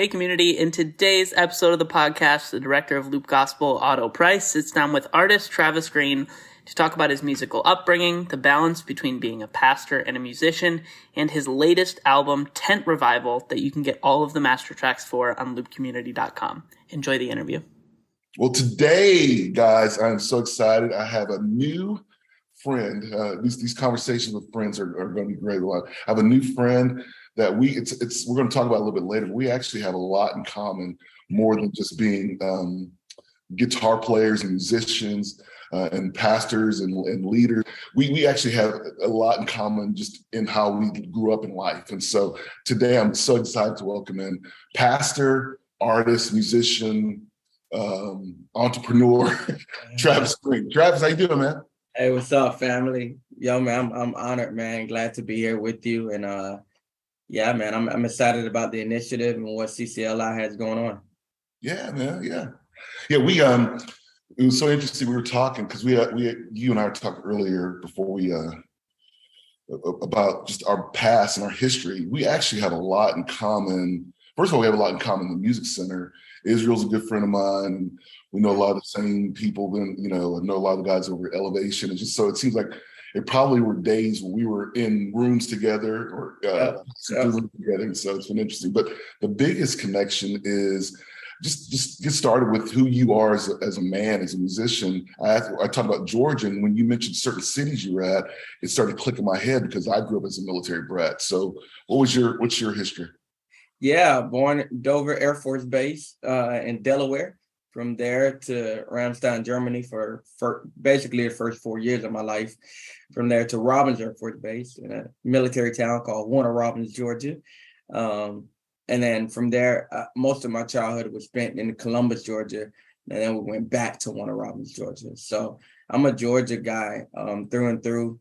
Hey community, in today's episode of the podcast, the director of Loop Gospel, Otto Price, sits down with artist Travis Greene to talk about his musical upbringing, the balance between being a pastor and a musician, and his latest album, Tent Revival, that you can get all of the master tracks for on loopcommunity.com. Enjoy the interview. Well, today, guys, I'm so excited. I have a new friend. These conversations with friends are going to be great. I have a new friend that we're going to talk about a little bit later. But we actually have a lot in common, more than just being guitar players and musicians and pastors and leaders. We actually have a lot in common just in how we grew up in life. And so today I'm so excited to welcome in pastor, artist, musician, entrepreneur, Travis Greene. Travis, how you doing, man? Hey, what's up, family? Yo, man, I'm honored, man. Glad to be here with you. And yeah, man, I'm excited about the initiative and what CCLI has going on. Yeah, man. Yeah. We it was so interesting. We were talking because you and I talked earlier before we about just our past and our history. We actually have a lot in common. First of all, we have a lot in common in the Music Center. Israel's a good friend of mine, and we know a lot of the same people. Then, I know a lot of the guys over at Elevation. And just so it seems like it probably were days when we were in rooms together or together. And so it's been interesting. But the biggest connection is just get started with who you are as a man, as a musician. I talked about Georgia, and when you mentioned certain cities you were at, it started clicking in my head because I grew up as a military brat. So what's your history? Yeah, born at Dover Air Force Base in Delaware. From there to Ramstein, Germany for basically the first 4 years of my life. From there to Robbins Air Force Base in a military town called Warner Robins, Georgia. And then from there, most of my childhood was spent in Columbus, Georgia. And then we went back to Warner Robins, Georgia. So I'm a Georgia guy through and through.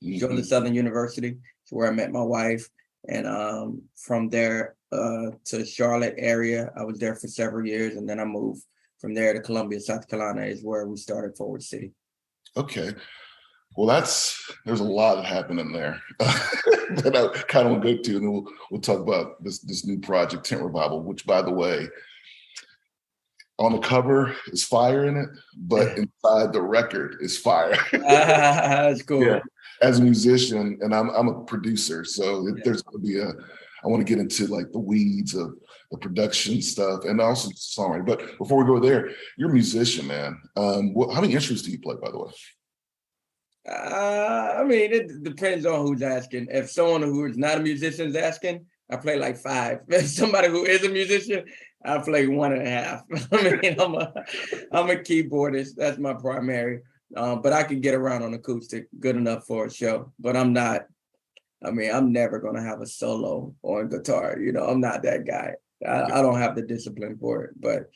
Georgia Southern University is where I met my wife. And from there to Charlotte area, I was there for several years. And then I moved from there to Columbia, South Carolina is where we started Forward City. Okay. Well, there's a lot that happened in there that I kind of want to go to, and then we'll talk about this new project, Tent Revival, which, by the way, on the cover is fire in it, but inside the record is fire. That's cool. Yeah. As a musician, and I'm a producer, so there's going to be I want to get into like the weeds of the production stuff and also songwriting. But before we go there, you're a musician, man. How many instruments do you play, by the way? I mean, it depends on who's asking. If someone who is not a musician is asking, I play like 5. If somebody who is a musician, I play 1.5. I mean, I'm a keyboardist. That's my primary. But I can get around on acoustic good enough for a show. But I'm never going to have a solo on guitar. I'm not that guy. I don't have the discipline for it. But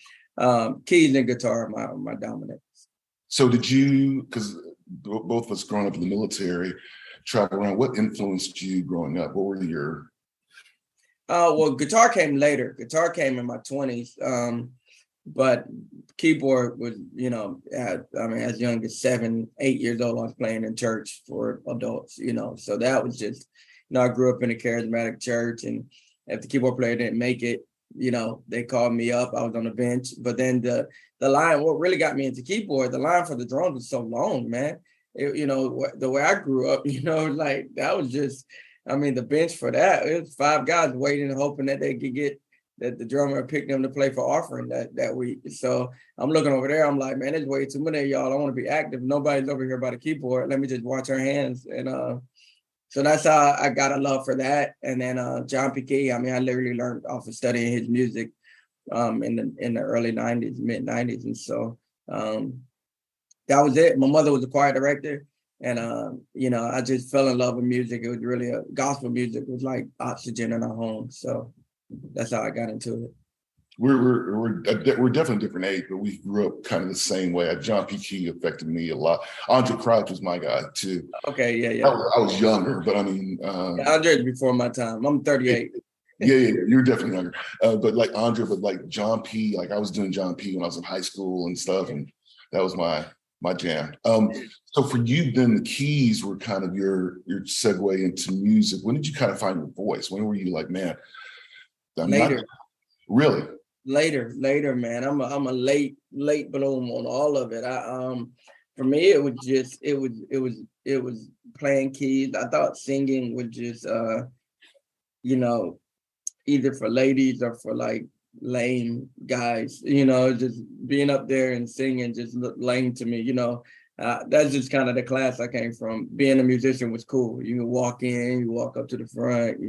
keys and guitar are my dominant. So did you, because both of us growing up in the military, travel around, what influenced you growing up? What were your... Well, guitar came later. Guitar came in my 20s. But keyboard was, as young as 7, 8 years old, I was playing in church for adults, so that was just, I grew up in a charismatic church, and if the keyboard player didn't make it, they called me up, I was on the bench. But then the line, what really got me into keyboard, the line for the drums was so long, man. The way I grew up, like that was just, the bench for that, it was 5 guys waiting and hoping that they could get that the drummer picked them to play for offering that week. So I'm looking over there. I'm like, man, there's way too many of y'all. I want to be active. Nobody's over here by the keyboard. Let me just watch our hands. And so that's how I got a love for that. And then John P. Key, I literally learned off of studying his music in the early 90s, mid 90s. And so that was it. My mother was a choir director. And, I just fell in love with music. It was really gospel music was like oxygen in our home. So that's how I got into it. We're definitely different age, but we grew up kind of the same way. John P. Key affected me a lot. Andre Crouch was my guy too. Okay, yeah. I was younger, but Andre's before my time. I'm 38. Yeah, you're definitely younger. But like Andre, but like John P. Like I was doing John P. when I was in high school and stuff, and that was my jam. So for you, then the keys were kind of your segue into music. When did you kind of find your voice? When were you like, man? Later. Really? Later, man. I'm a late bloom on all of it. For me, it was playing keys. I thought singing was just you know, either for ladies or for like lame guys, just being up there and singing just looked lame to me, that's just kind of the class I came from. Being a musician was cool. You can walk in, you walk up to the front,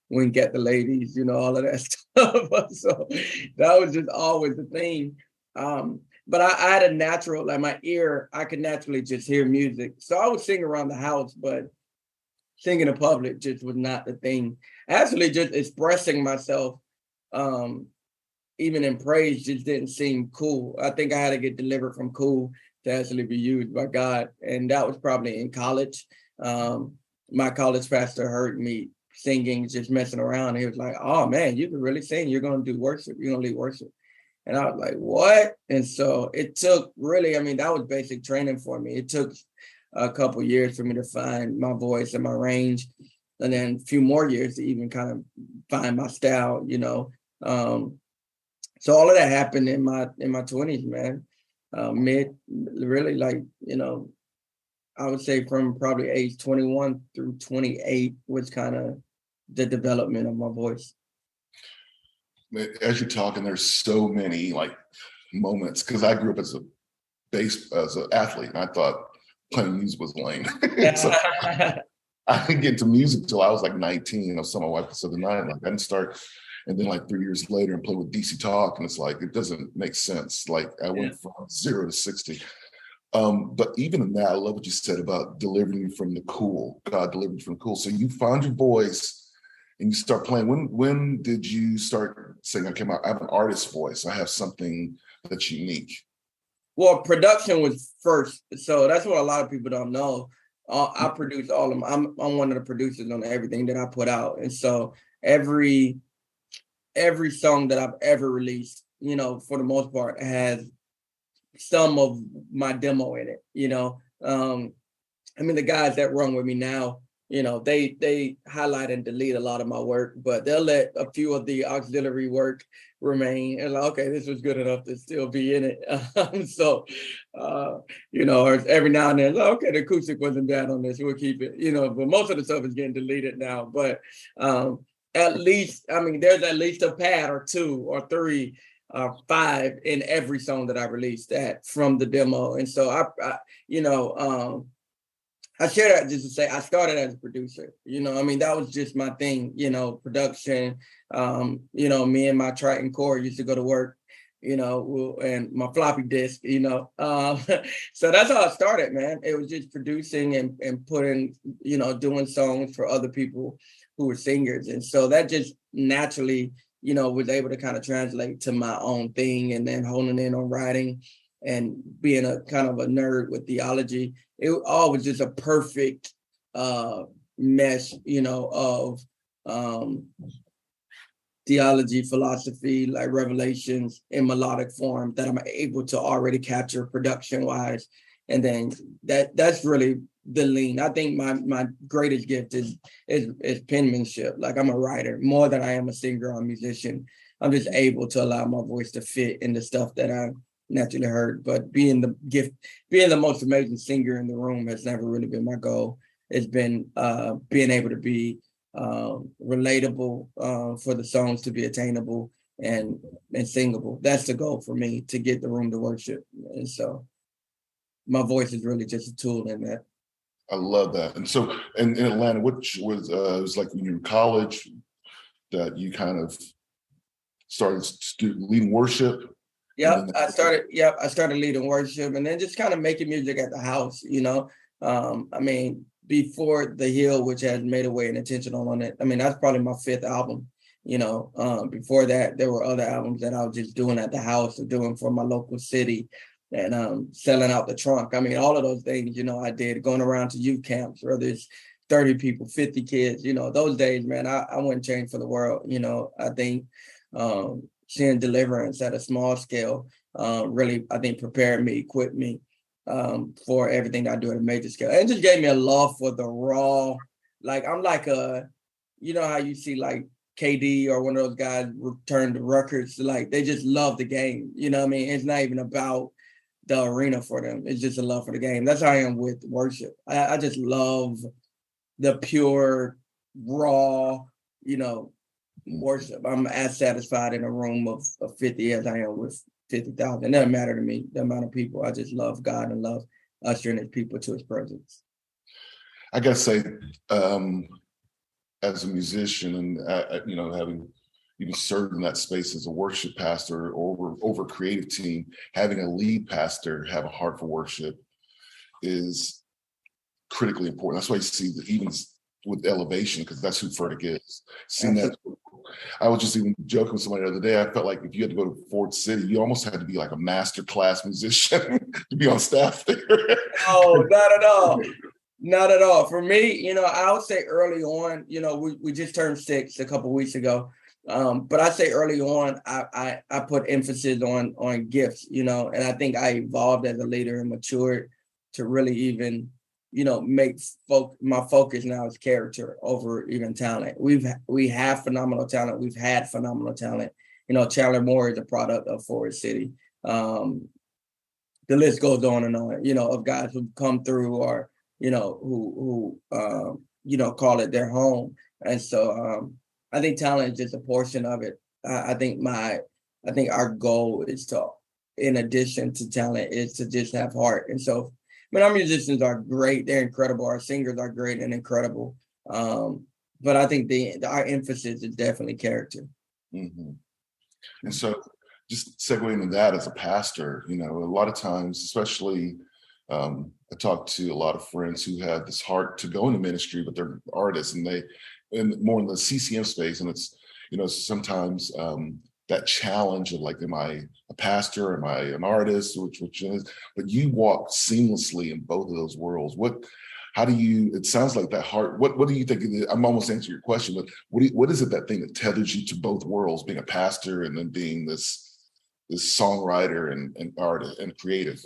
wink at the ladies, all of that stuff. So that was just always the thing. But I had a natural, like my ear, I could naturally just hear music. So I would sing around the house, but singing in public just was not the thing. Actually, just expressing myself, even in praise, just didn't seem cool. I think I had to get delivered from cool to actually be used by God. And that was probably in college. My college pastor heard me singing, just messing around. He was like, "Oh man, you can really sing. You're going to do worship. You're going to lead worship." And I was like, "What?" And so it took really, that was basic training for me. It took a couple years for me to find my voice and my range, and then a few more years to even kind of find my style, so all of that happened in my 20s, man. Really, like, I would say from probably age 21 through 28 was kind of the development of my voice. As you're talking, there's so many like moments, because I grew up as an athlete, and I thought playing music was lame. So I didn't get into music till I was like 19. I was telling my wife the other night, like I didn't start, and then like 3 years later and play with DC Talk, and it's like it doesn't make sense. Like I went from 0 to 60. But even in that, I love what you said about delivering you from the cool. God delivered you from the cool. So you found your voice and you start playing. When did you start saying, "Okay, I have an artist voice. I have something that's unique"? Well, production was first, so that's what a lot of people don't know. I produce all of them. I'm one of the producers on everything that I put out, and so every song that I've ever released, for the most part, has some of my demo in it. The guys that run with me now, they highlight and delete a lot of my work, but they'll let a few of the auxiliary work remain. And like, okay, this was good enough to still be in it. So, or every now and then, okay, the acoustic wasn't bad on this, we'll keep it, but most of the stuff is getting deleted now. But at least, there's at least a pad or 2 or 3 or 5 in every song that I released that from the demo. And so I share that just to say I started as a producer. That was just my thing, production. Me and my Triton core used to go to work, and my floppy disk, so that's how I started, man. It was just producing and putting, doing songs for other people who were singers. And so that just naturally, was able to kind of translate to my own thing, and then honing in on writing and being a kind of a nerd with theology. It all was just a perfect mesh, of theology, philosophy, like revelations in melodic form that I'm able to already capture production wise. And then that's really the lean. I think my greatest gift is penmanship. Like I'm a writer more than I am a singer or a musician. I'm just able to allow my voice to fit in the stuff that I naturally heard. But being the most amazing singer in the room has never really been my goal. It's been being able to be relatable, for the songs to be attainable and singable. That's the goal for me, to get the room to worship. And so my voice is really just a tool in that. I love that. And so in Atlanta, which was it was like when you were in college that you kind of started leading worship? I started leading worship, and then just kind of making music at the house, before The Hill, which has Made a Way and Intentional on it. That's probably my 5th album. Before that, there were other albums that I was just doing at the house or doing for my local city, and selling out the trunk. All of those things, I did, going around to youth camps, whether it's 30 people, 50 kids, those days, man, I wouldn't change for the world. I think seeing deliverance at a small scale really, I think, prepared me, equipped me for everything I do at a major scale. And just gave me a love for the raw, like I'm like how you see like KD or one of those guys returned to Rutgers. Like, they just love the game. You know what I mean? It's not even about the arena for them. It's just a love for the game. That's how I am with worship. I just love the pure, raw, worship. I'm as satisfied in a room of 50 as I am with 50,000. It doesn't matter to me, the amount of people. I just love God and love ushering his people to his presence. I gotta say, as a musician and having even served in that space as a worship pastor or over a creative team, having a lead pastor have a heart for worship is critically important. That's why you see that even with Elevation, because that's who Furtick is. Seeing that, I was just even joking with somebody the other day. I felt like if you had to go to Ford City, you almost had to be like a master class musician to be on staff there. Oh, not at all. Not at all. For me, I would say early on, we just turned 6 a couple of weeks ago. But I say early on, I put emphasis on gifts, and I think I evolved as a leader and matured to really even, make my focus now is character over even talent. We have phenomenal talent. We've had phenomenal talent. Chandler Moore is a product of Forest City. The list goes on and on, of guys who come through or, who call it their home. And so I think talent is just a portion of it. I think our goal is to, in addition to talent, is to just have heart. And so, our musicians are great. They're incredible. Our singers are great and incredible. But I think our emphasis is definitely character. Mm-hmm. And so just segueing into that as a pastor, a lot of times, especially I talk to a lot of friends who have this heart to go into ministry, but they're artists and more in the CCM space. And it's, sometimes that challenge of like, am I a pastor? Am I an artist? Which is, but you walk seamlessly in both of those worlds. It sounds like that heart, what do you think? I'm almost answering your question, but what is it, that thing that tethers you to both worlds, being a pastor and then being this songwriter and artist and creative?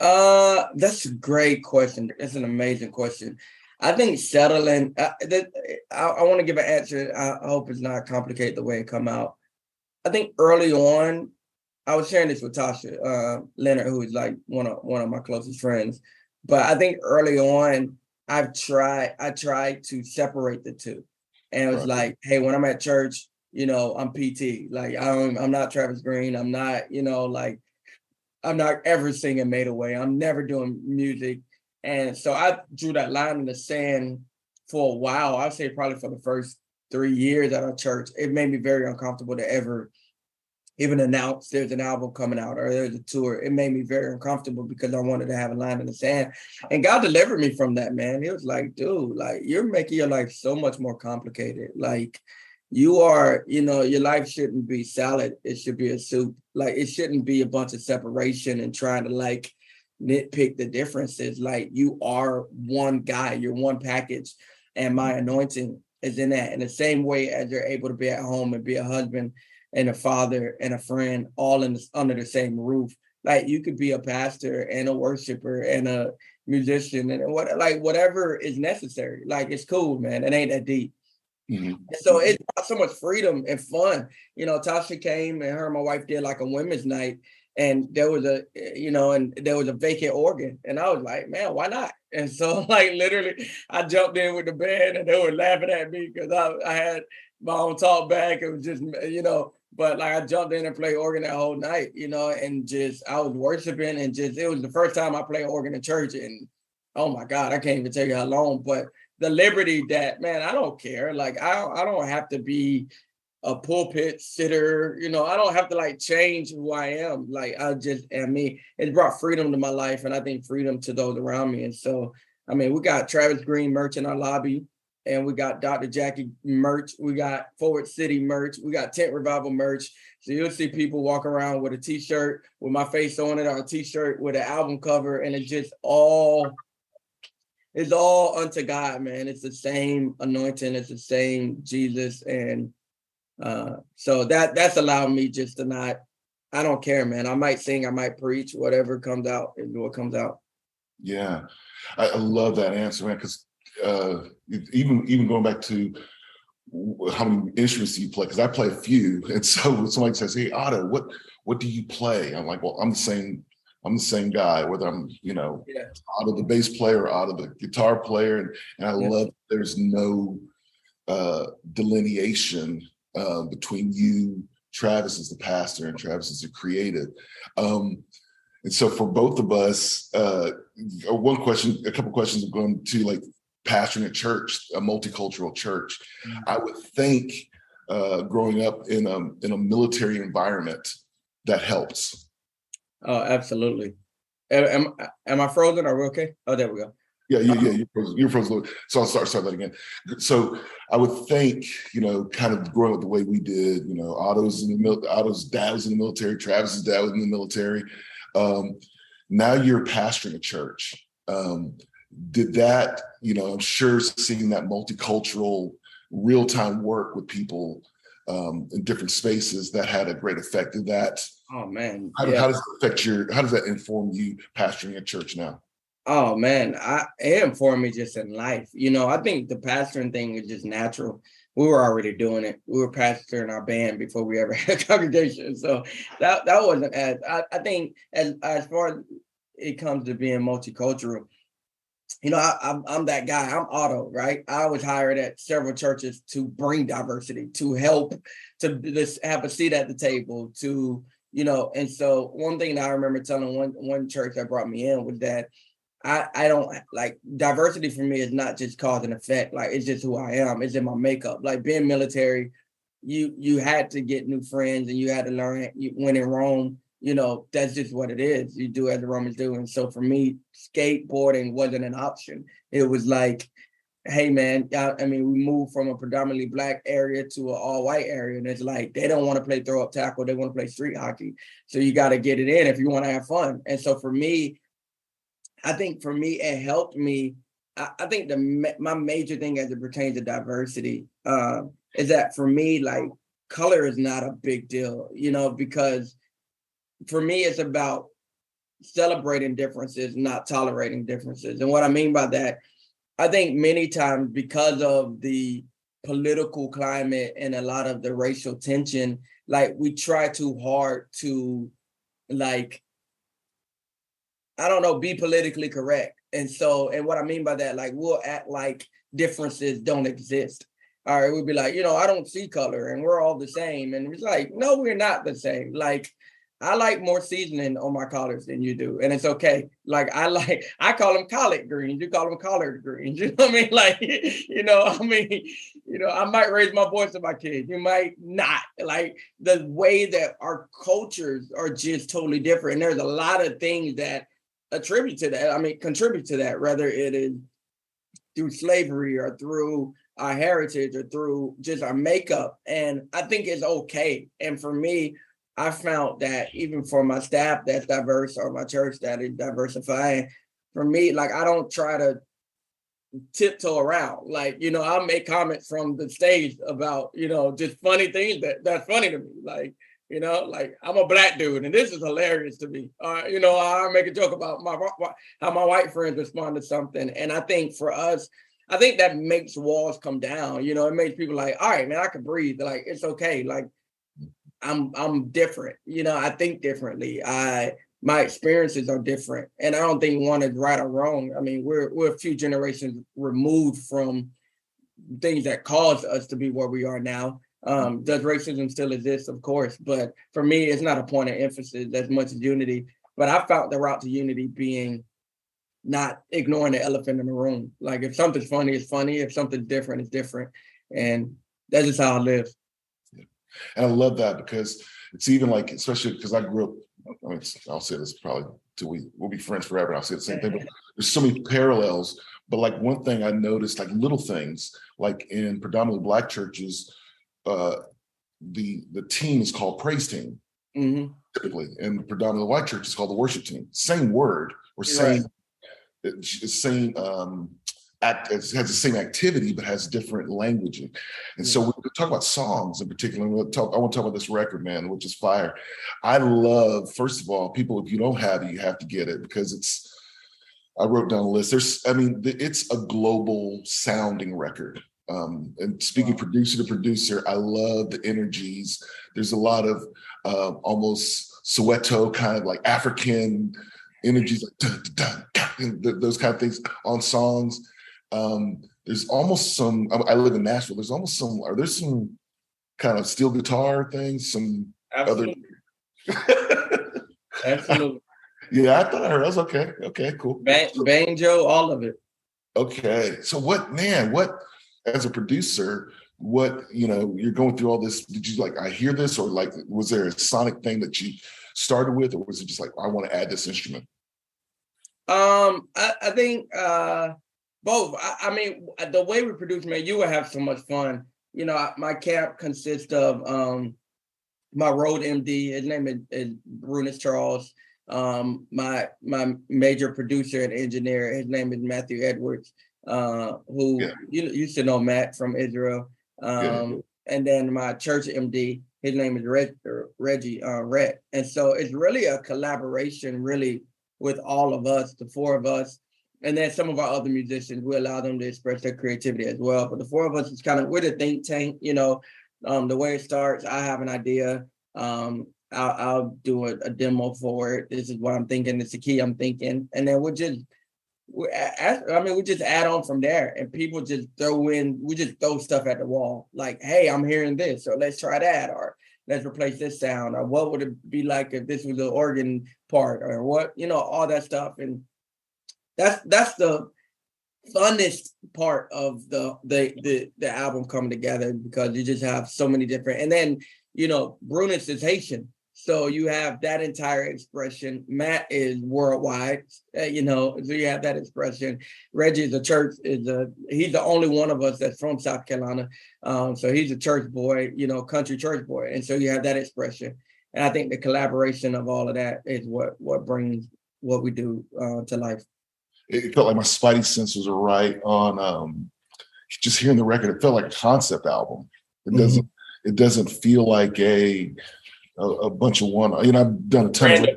That's a great question. That's an amazing question. I think settling, I want to give an answer. I hope it's not complicated the way it come out. I think early on, I was sharing this with Tasha Leonard, who is like one of my closest friends. But I think early on, I tried to separate the two. And it was like, hey, when I'm at church, I'm PT. Like, I'm not Travis Greene. I'm not, I'm not ever singing Made Away. I'm never doing music. And so I drew that line in the sand for a while. I'd say probably for the first 3 years at our church. It made me very uncomfortable to ever even announce there's an album coming out or there's a tour. It made me very uncomfortable because I wanted to have a line in the sand. And God delivered me from that, man. It was like, dude, like, you're making your life so much more complicated. Like, you are, your life shouldn't be salad. It should be a soup. Like, it shouldn't be a bunch of separation and trying to like nitpick the differences. Like, you are one guy, you're one package. And my anointing is in that. In the same way as you're able to be at home and be a husband and a father and a friend, all under the same roof. Like, you could be a pastor and a worshiper and a musician and whatever is necessary. Like, it's cool, man. It ain't that deep. Mm-hmm. So it's so much freedom and fun. Tasha came and her and my wife did like a women's night, and there was a vacant organ, and I was like, man, why not? And so like literally I jumped in with the band, and they were laughing at me because I had my own talk back. It was just, but like I jumped in and played organ that whole night, and just I was worshiping, and just it was the first time I played organ in church, and oh my God, I can't even tell you how long, but the liberty that, man, I don't care. Like, I don't have to be a pulpit sitter. I don't have to like change who I am. Like, I just am me. It brought freedom to my life, and I think freedom to those around me. And so, we got Travis Greene merch in our lobby, and we got Dr. Jackie merch. We got Forward City merch. We got Tent Revival merch. So you'll see people walk around with a t-shirt with my face on it, or a t-shirt with an album cover, and it's just it's all unto God, man. It's the same anointing. It's the same Jesus. And so that's allowed me just to not, I don't care, man. I might sing, I might preach, whatever comes out is what comes out. Yeah. I love that answer, man, because even going back to how many instruments do you play? Because I play a few. And so when somebody says, hey, Otto, what do you play? I'm like, well, I'm the same guy, whether I'm, Otto the bass player or Otto the guitar player. And I love there's no delineation between you, Travis as the pastor, and Travis as the creative. And so for both of us, a couple questions are going to like pastoring a church, a multicultural church. Mm-hmm. I would think growing up in a military environment that helps. Oh, absolutely. Am I frozen? Are we okay? Oh, there we go. Yeah, you're frozen. So I'll start that again. So I would think, kind of growing up the way we did, Otto's dad was in the military, Travis's dad was in the military. Now you're pastoring a church. Did that, I'm sure seeing that multicultural real-time work with people in different spaces, that had a great effect. Did that? Oh man. How does it affect how does that inform you pastoring a church now? Oh man, it informed me just in life. I think the pastoring thing is just natural. We were already doing it. We were pastoring our band before we ever had a congregation. So that wasn't as, I think as far as it comes to being multicultural, I'm that guy. I'm Otto, right? I was hired at several churches to bring diversity, to help, to have a seat at the table, to, and so one thing that I remember telling one church that brought me in was that I don't like diversity for me is not just cause and effect. Like, it's just who I am. It's in my makeup. Like being military, you had to get new friends and you had to learn when in Rome, that's just what it is. You do as the Romans do. And so for me, skateboarding wasn't an option. It was like, hey man, we moved from a predominantly Black area to an all white area. And it's like, they don't want to play throw up tackle. They want to play street hockey. So you got to get it in if you want to have fun. And so for me, I think it helped me. I think my major thing as it pertains to diversity is that for me, like, color is not a big deal, because for me, it's about celebrating differences, not tolerating differences. And what I mean by that, I think many times because of the political climate and a lot of the racial tension, like, we try too hard to, like, I don't know, be politically correct. And what I mean by that, like, we'll act like differences don't exist. All right, we'll be like, I don't see color and we're all the same. And it's like, no, we're not the same. Like, I like more seasoning on my collards than you do. And it's okay. Like, I call them collard greens. You call them collard greens. You know what I mean? Like, I might raise my voice to my kids. You might not. Like, the way that our cultures are just totally different. And there's a lot of things that contribute to that, whether it is through slavery or through our heritage or through just our makeup. And I think it's okay. And for me, I found that even for my staff that's diverse or my church that is diversifying, for me, like, I don't try to tiptoe around. Like, I'll make comments from the stage about, just funny things that's funny to me. Like, like, I'm a Black dude and this is hilarious to me. I make a joke about how my white friends respond to something. And I think for us, I think that makes walls come down. It makes people like, all right, man, I can breathe. Like, it's okay. Like, I'm different. I think differently. My experiences are different. And I don't think one is right or wrong. I mean, we're a few generations removed from things that caused us to be where we are now. Does racism still exist? Of course. But for me, it's not a point of emphasis as much as unity. But I found the route to unity being not ignoring the elephant in the room. Like, if something's funny, it's funny. If something's different, it's different. And that's just how I live. Yeah. And I love that because it's even like, especially because I grew up, I'll say this probably till we'll be friends forever. I'll say the same thing, but there's so many parallels. But like, one thing I noticed, like little things, like in predominantly Black churches, the team is called praise team, typically, and predominantly white church is called the worship team. Same word or same it has the same activity but has different languaging. And so we talk about songs in particular. I want to talk about this record, man, which is fire. I love, first of all, people, if you don't have it, you have to get it because I wrote down a list. It's a global sounding record. And speaking producer to producer, I love the energies. There's a lot of almost Soweto kind of like African energies, like dun, dun, dun, those kind of things on songs. There's almost some. I live in Nashville. There's almost some. Are there some kind of steel guitar things? Some Absolutely. other. Absolutely. Yeah, I thought I heard. I was okay. Okay, cool. Banjo, all of it. Okay, so what as a producer, you're going through all this, did you like, I hear this, or like, was there a sonic thing that you started with, or was it just like, I want to add this instrument? I think both. I mean, the way we produce, man, you will have so much fun. My camp consists of my road MD, his name is Brunis Charles. My major producer and engineer, his name is Matthew Edwards, who you used to know Matt from Israel. And then my church MD, his name is Reggie Rhett. And so it's really a collaboration, really, with all of us, the four of us. And then some of our other musicians, we allow them to express their creativity as well. But the four of us is we're the think tank, the way it starts. I have an idea. I'll do a demo for it. This is what I'm thinking. It's the key I'm thinking. And then we just add on from there, and people just we just throw stuff at the wall. Like, hey, I'm hearing this, so let's try that, or let's replace this sound, or what would it be like if this was the organ part, or what, all that stuff. And that's the funnest part of the album coming together, because you just have so many different, and then, Brunis is Haitian. So you have that entire expression. Matt is worldwide, so you have that expression. Reggie is he's the only one of us that's from South Carolina. So he's a church boy, country church boy. And so you have that expression. And I think the collaboration of all of that is what brings what we do to life. It felt like my spidey senses were right on just hearing the record. It felt like a concept album. It doesn't feel like a bunch of one. I've done a ton of.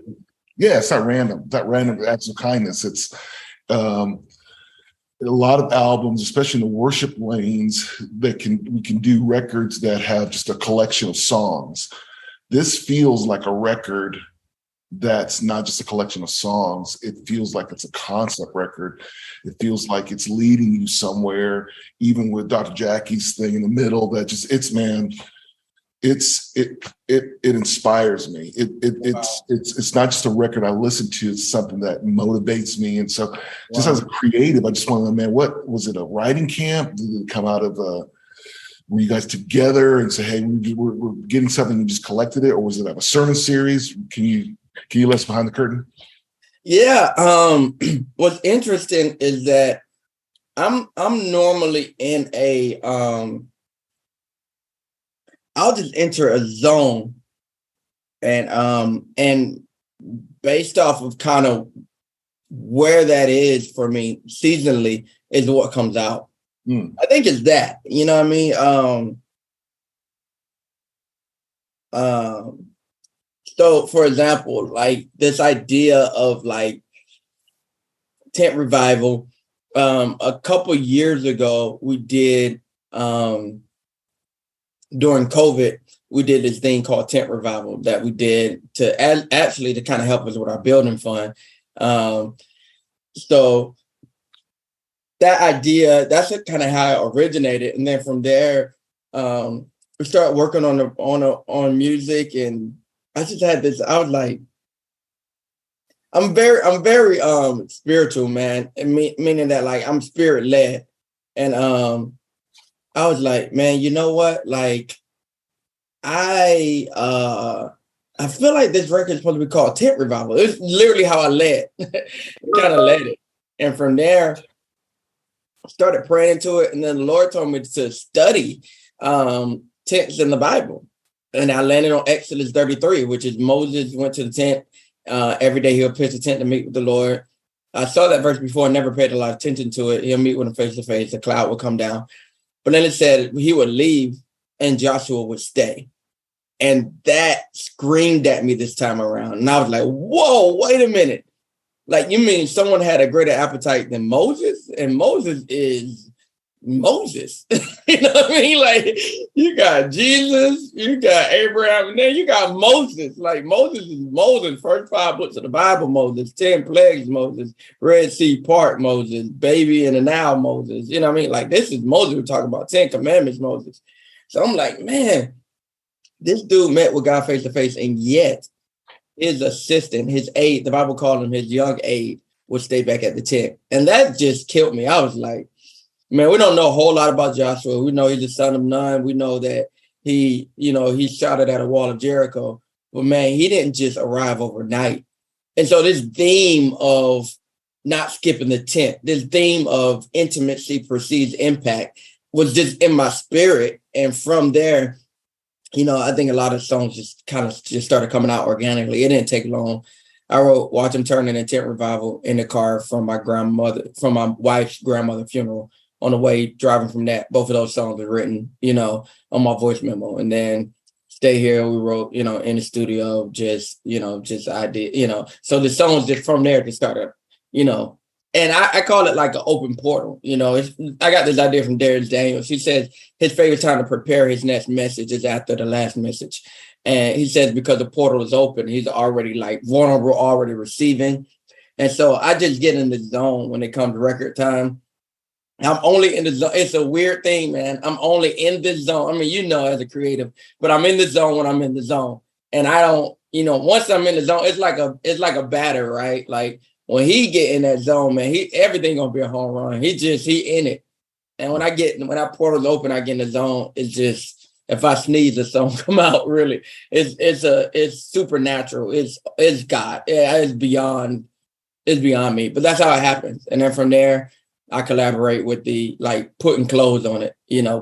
Yeah, it's not random. It's not random acts of kindness. It's a lot of albums, especially in the worship lanes, we can do records that have just a collection of songs. This feels like a record that's not just a collection of songs. It feels like it's a concept record. It feels like it's leading you somewhere, even with Dr. Jackie's thing in the middle. It inspires me. It's not just a record I listen to. It's something that motivates me. And so, just as a creative, I just want to know, man, what was it? A writing camp? Did it come out of were you guys together and say, hey, we're getting something and just collected it, or was it a sermon series? Can you let us behind the curtain? Yeah. What's interesting is that I'm normally in a I'll just enter a zone, and based off of kind of where that is for me seasonally is what comes out. I think it's that, you know what I mean? So for example, like this idea of like tent revival, a couple years ago we did, during COVID, we did this thing called Tent Revival that we did to kind of help us with our building fund. So that idea, that's kind of how it originated. And then from there, we started working on music, and I just had this, I was like, I'm very spiritual, man. Meaning that like I'm spirit led. And I was like, man, you know what? Like, I feel like this record is supposed to be called Tent Revival. It's literally how I led it. And from there, I started praying into it. And then the Lord told me to study tents in the Bible. And I landed on Exodus 33, which is Moses went to the tent. Every day he'll pitch a tent to meet with the Lord. I saw that verse before. I never paid a lot of attention to it. He'll meet with him face to face. The cloud will come down. But then it said he would leave and Joshua would stay. And that screamed at me this time around. And I was like, whoa, wait a minute. Like, you mean someone had a greater appetite than Moses? And Moses is Moses. You know what I mean? Like, you got Jesus, you got Abraham, and then you got Moses. Like, Moses is Moses, first 5 books of the Bible, Moses, 10 plagues, Moses, Red Sea part, Moses, baby in the Nile, Moses. You know what I mean? Like, this is Moses. We're talking about 10 commandments, Moses. So I'm like, man, this dude met with God face to face, and yet his assistant, his aide, the Bible called him his young aide, would stay back at the tent. And that just killed me. I was like, man, we don't know a whole lot about Joshua. We know he's the son of Nun. We know that he shot it at a wall of Jericho. But man, he didn't just arrive overnight. And so this theme of not skipping the tent, this theme of intimacy precedes impact was just in my spirit. And from there, I think a lot of songs just kind of just started coming out organically. It didn't take long. I wrote Watch Him Turn in a Tent Revival in the car from my wife's grandmother's funeral. On the way driving from that, both of those songs were written, on my voice memo. And then Stay Here, we wrote, in the studio, just idea, so the songs just from there just started, and I call it like an open portal. I got this idea from Darius Daniels. He says his favorite time to prepare his next message is after the last message. And he says because the portal is open, he's already like vulnerable, already receiving. And so I just get in the zone when it comes to record time. I'm only in the zone. It's a weird thing, man. I'm only in the zone. I mean, as a creative, but I'm in the zone when I'm in the zone. And I don't, once I'm in the zone, it's like a batter, right? Like when he get in that zone, man, everything gonna be a home run. He in it. And when that portal's open, I get in the zone. It's just, if I sneeze, the song come out. Really, it's supernatural. It's God. Yeah, it's beyond me. But that's how it happens. And then from there, I collaborate with the putting clothes on it,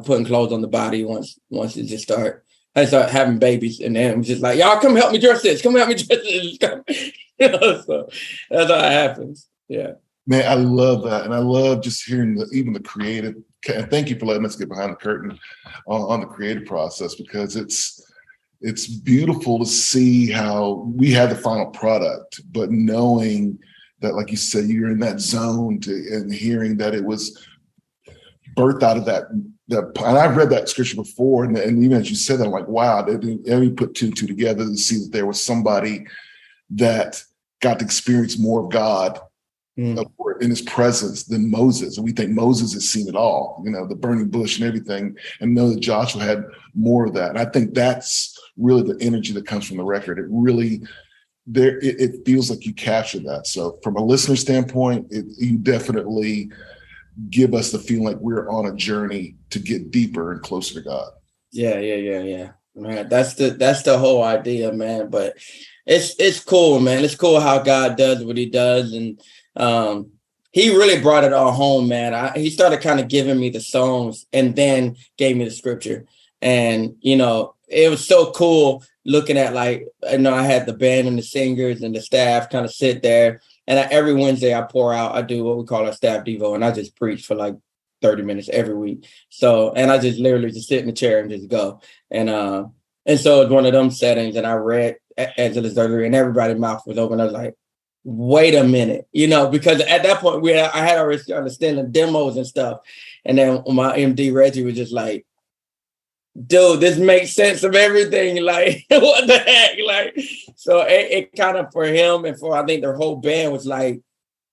putting clothes on the body once it just I start having babies, and then I'm just like, y'all come help me dress this. Come help me dress this. So that's how it happens. Yeah. Man, I love that. And I love just hearing even the creative. And thank you for letting us get behind the curtain on the creative process, because it's beautiful to see how we had the final product, but knowing that, like you said, you're in that zone and hearing that it was birthed out of that. And I've read that scripture before, and even as you said that, I'm like, wow, they didn't put two and two together to see that there was somebody that got to experience more of God in his presence than Moses. And we think Moses has seen it all, the burning bush and everything, and know that Joshua had more of that. And I think that's really the energy that comes from the record. It really, it feels like you captured that. So from a listener standpoint, you definitely give us the feeling like we're on a journey to get deeper and closer to God. Yeah. Man, that's the whole idea, man. But it's cool, man. It's cool how God does what he does. And he really brought it all home, man. He started kind of giving me the songs and then gave me the scripture. And, it was so cool looking at I had the band and the singers and the staff kind of sit there. And every Wednesday I do what we call our staff devo, and I just preach for 30 minutes every week. So, and I just literally just sit in the chair and just go. And so it's one of them settings, and I read Angela's earlier, and everybody's mouth was open. I was like, wait a minute, because at that point I had already started understanding demos and stuff. And then my MD Reggie was just like, dude, this makes sense of everything. What the heck? So it kind of, for him and for, I think, their whole band was like,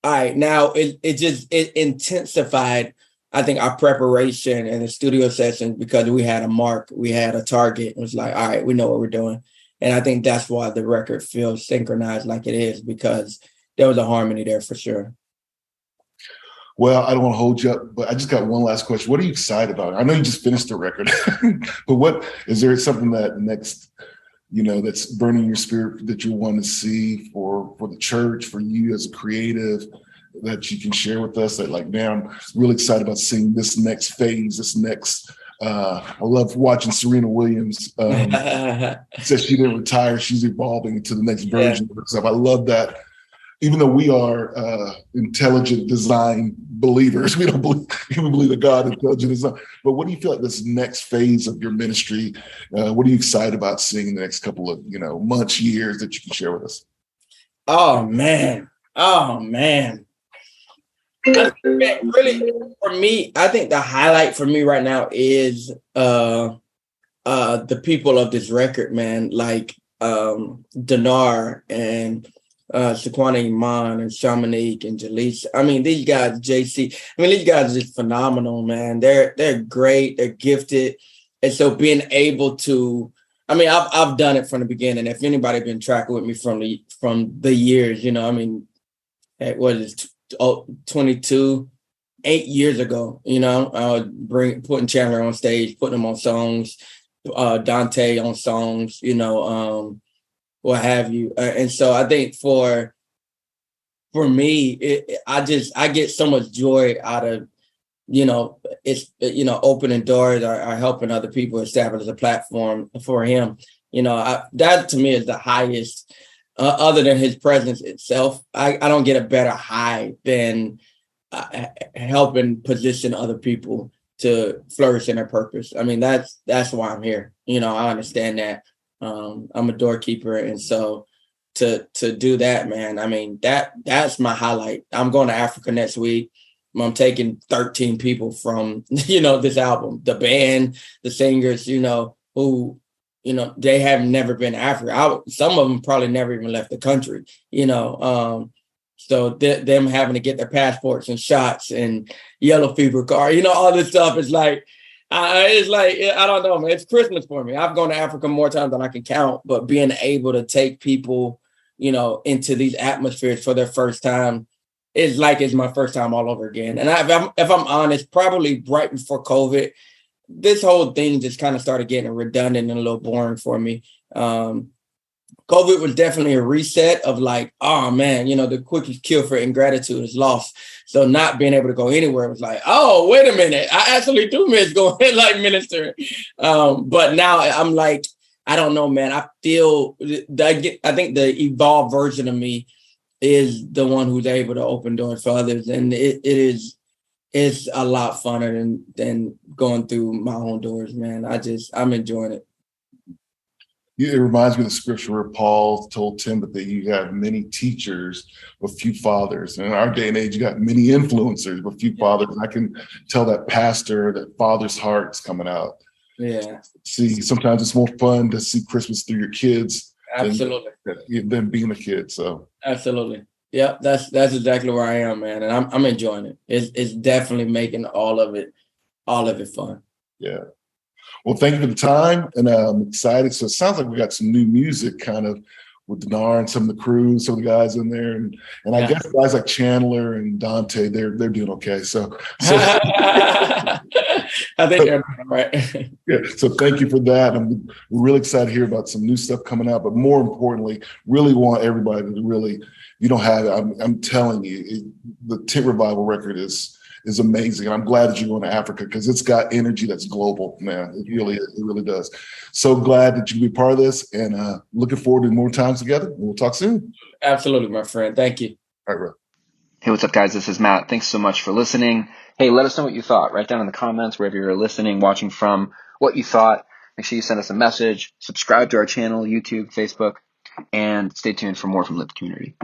all right, now it intensified, I think, our preparation and the studio sessions, because we had a mark, we had a target. It was like, all right, we know what we're doing. And I think that's why the record feels synchronized like it is, because there was a harmony there for sure. Well, I don't want to hold you up, but I just got one last question. What are you excited about? I know you just finished the record, but is there something that next, that's burning your spirit that you want to see for the church, for you as a creative, that you can share with us? That man, I'm really excited about seeing this next phase, this next. I love watching Serena Williams. Says she didn't retire; she's evolving into the next version of herself. I love that. Even though we are intelligent design believers, we don't believe that God is intelligent design. But what do you feel like this next phase of your ministry? What are you excited about seeing in the next couple of months, years that you can share with us? Oh man. Really, for me, I think the highlight for me right now is the people of this record, man, like Dinar and Shaquana Iman and Shamanique and Jalise. I mean, these guys, JC. I mean, these guys are just phenomenal, man. They're great. They're gifted, and so being able to, I mean, I've done it from the beginning. If anybody been tracking with me from the years, you know, I mean, what is 22. 8 years ago, you know, putting Chandler on stage, putting him on songs, Dante on songs, you know, what have you. And so I think for me, I get so much joy out of, you know, it's, you know, opening doors or helping other people establish a platform for him. You know, that to me is the highest, other than his presence itself. I don't get a better high than helping position other people to flourish in their purpose. I mean, that's why I'm here. You know, I understand that. I'm a doorkeeper, and so to do that, man. I mean, that's my highlight. I'm going to Africa next week. I'm taking 13 people from, you know, this album, the band, the singers, you know, who, you know, they have never been to Africa. Some of them probably never even left the country, you know. So them having to get their passports and shots and yellow fever card, you know, all this stuff is like, I don't know, man. It's Christmas for me. I've gone to Africa more times than I can count, but being able to take people, you know, into these atmospheres for their first time is like it's my first time all over again. And if I'm honest, probably right before COVID, this whole thing just kind of started getting redundant and a little boring for me. COVID was definitely a reset of like, oh man, you know, the quickest cure for ingratitude is loss. So not being able to go anywhere was like, oh, wait a minute, I actually do miss going like ministering. But now I'm like, I don't know, man. I feel I think the evolved version of me is the one who's able to open doors for others, and it's a lot funner than going through my own doors, man. I'm enjoying it. It reminds me of the scripture where Paul told Timothy, you have many teachers, but few fathers. And in our day and age, you got many influencers, but few fathers. And I can tell that pastor, that father's heart's coming out. Yeah. See, sometimes it's more fun to see Christmas through your kids Absolutely. than being a kid. So absolutely. Yeah, that's exactly where I am, man. And I'm enjoying it. It's definitely making all of it fun. Yeah. Well, thank you for the time, and I'm excited. So it sounds like we got some new music kind of with Dinar and some of the crew, some of the guys in there. And I guess guys like Chandler and Dante, they're doing okay. So I think they're right. Yeah, so thank you for that. We're really excited to hear about some new stuff coming out, but more importantly, really want everybody to really, you don't have it. I'm telling you, the Tent Revival record is amazing. And I'm glad that you're going to Africa because it's got energy that's global, man. It really does. So glad that you can be part of this, and looking forward to more times together. We'll talk soon. Absolutely, my friend. Thank you. All right, bro. Hey, what's up, guys? This is Matt. Thanks so much for listening. Hey, let us know what you thought. Write down in the comments, wherever you're listening, watching from, what you thought. Make sure you send us a message. Subscribe to our channel, YouTube, Facebook, and stay tuned for more from Lip Community.